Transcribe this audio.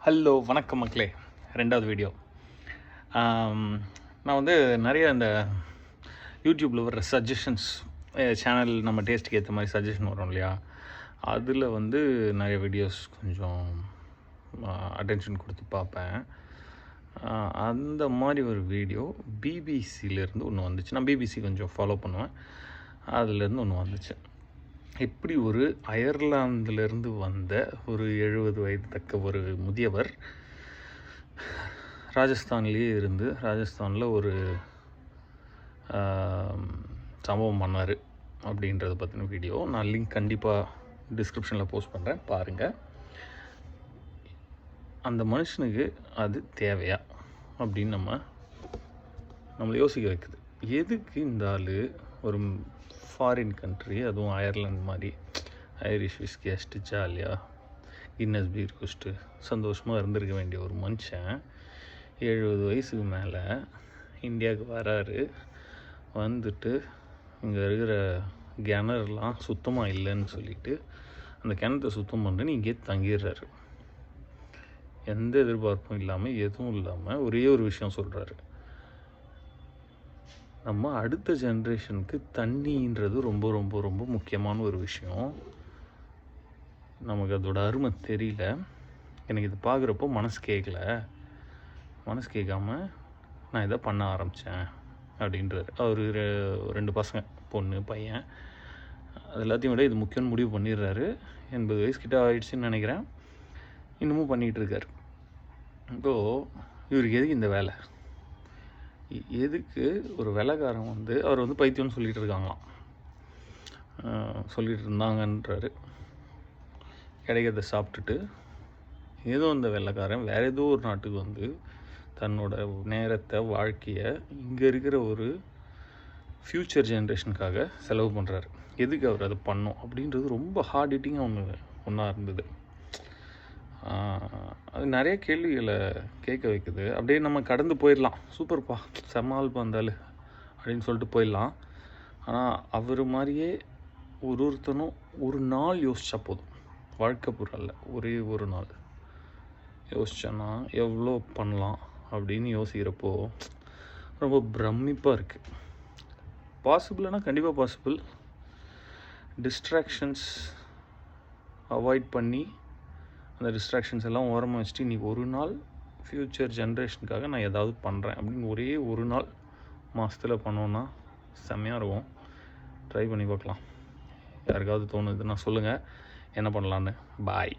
Hello வணக்கம் மக்களே. ரெண்டாவது வீடியோ. நான் வந்து நிறைய இந்த யூடியூப்பில் வர்ற சஜஷன்ஸ் சேனல் நம்ம டேஸ்ட்டுக்கு ஏற்ற மாதிரி சஜஷன் வரும் இல்லையா, அதில் வந்து நிறைய வீடியோஸ் கொஞ்சம் அட்டென்ஷன் கொடுத்து பார்ப்பேன். அந்த மாதிரி ஒரு வீடியோ பிபிசியிலேருந்து ஒன்று வந்துச்சு. நான் பிபிசி கொஞ்சம் ஃபாலோ பண்ணுவேன். அதுலேருந்து ஒன்று வந்துச்சு. எப்படி ஒரு அயர்லாந்திலிருந்து வந்த ஒரு 70 வயது தக்க ஒரு முதியவர் ராஜஸ்தான்லேயே இருந்து ராஜஸ்தானில் ஒரு சம்பவம் பண்ணார் அப்படின்றத பற்றின வீடியோ. நான் லிங்க் கண்டிப்பாக டிஸ்கிரிப்ஷனில் போஸ்ட் பண்ணுறேன், பாருங்கள். அந்த மனுஷனுக்கு அது தேவையா அப்படின்னு நம்மளை யோசிக்க வைக்குது. எதுக்கு இந்த ஆள் ஒரு ஃபாரின் கண்ட்ரி, அதுவும் அயர்லாந்து மாதிரி ஐரிஷ் விஸ்கி அடிச்சுட்டு ஜாலியாக கின்னஸ் பீர் குடிச்சிட்டு சந்தோஷமாக இருந்திருக்க வேண்டிய ஒரு மனுஷன் 70 வயசுக்கு மேலே இந்தியாவுக்கு வராரு. வந்துட்டு இங்கே இருக்கிற கிணறுலாம் சுத்தமாக இல்லைன்னு சொல்லிவிட்டு அந்த கிணத்தை சுத்தம் பண்ணுறேன்னு இங்கே தங்கிடுறாரு. எந்த எதிர்பார்ப்பும் இல்லாமல், எதுவும் இல்லாமல் ஒரே ஒரு விஷயம் சொல்கிறாரு: நம்ம அடுத்த ஜென்ரேஷனுக்கு தண்ணின்றது ரொம்ப ரொம்ப ரொம்ப முக்கியமான ஒரு விஷயம். நமக்கு அதோட அருமை தெரியல. எனக்கு இது பார்க்குறப்போ மனசு கேட்காம நான் இதை பண்ண ஆரம்பித்தேன் அப்படின்றாரு. அவர் 2 பசங்க, பொண்ணு பையன். அது எல்லாத்தையும் விட இது முக்கியம்னு முடிவு பண்ணிடுறாரு. 80 வயசுக்கிட்ட ஆயிடுச்சுன்னு நினைக்கிறேன். இன்னமும் பண்ணிகிட்ருக்கார். இப்போது இவருக்கு எதுக்கு இந்த வேலை? எதுக்கு ஒரு வெள்ளைக்காரன் வந்து அவர் வந்து பைத்தியம்னு சொல்லிகிட்டு இருக்காங்களாம், சொல்லிகிட்டு இருந்தாங்கன்றாரு. கிடைக்கிறத சாப்பிட்டுட்டு ஏதோ அந்த வெள்ளைக்காரன் வேறு ஏதோ ஒரு நாட்டுக்கு வந்து தன்னோட நேரத்தை, வாழ்க்கையை இங்கே இருக்கிற ஒரு ஃப்யூச்சர் ஜென்ரேஷனுக்காக செலவு பண்ணுறாரு. எதுக்கு அவர் அதை பண்ணோம் அப்படின்றது ரொம்ப ஹார்ட் ஹிட்டிங்காக ஒன்றா இருந்தது. அது நிறைய கேள்விகளை கேட்க வைக்குது. அப்படியே நம்ம கடந்து போயிடலாம், சூப்பர்ப்பா செம்மால் பந்தாள் அப்படின்னு சொல்லிட்டு போயிடலாம். ஆனால் அவர் மாதிரியே ஒருத்தனும் ஒரு நாள் யோசித்தா போதும், வாழ்க்கை பூரால ஒரே ஒரு நாள் யோசித்தோன்னா எவ்வளோ பண்ணலாம் அப்படின்னு யோசிக்கிறப்போ ரொம்ப பிரமிப்பாக இருக்குது. பாசிபிள்னா கண்டிப்பாக பாசிபிள். டிஸ்ட்ராக்ஷன்ஸ் அவாய்ட் பண்ணி அந்த டிஸ்ட்ராக்ஷன்ஸ் எல்லாம் ஓரமாக வச்சுட்டு இன்றைக்கி ஒரு நாள் ஃப்யூச்சர் ஜென்ரேஷனுக்காக நான் ஏதாவது பண்ணுறேன் அப்படின்னு ஒரே ஒரு நாள் மாதத்தில் பண்ணோன்னா செம்மையாக இருக்கும். ட்ரை பண்ணி பார்க்கலாம். யாருக்காவது தோணுதுன்னா சொல்லுங்கள் என்ன பண்ணலான்னு. பாய்.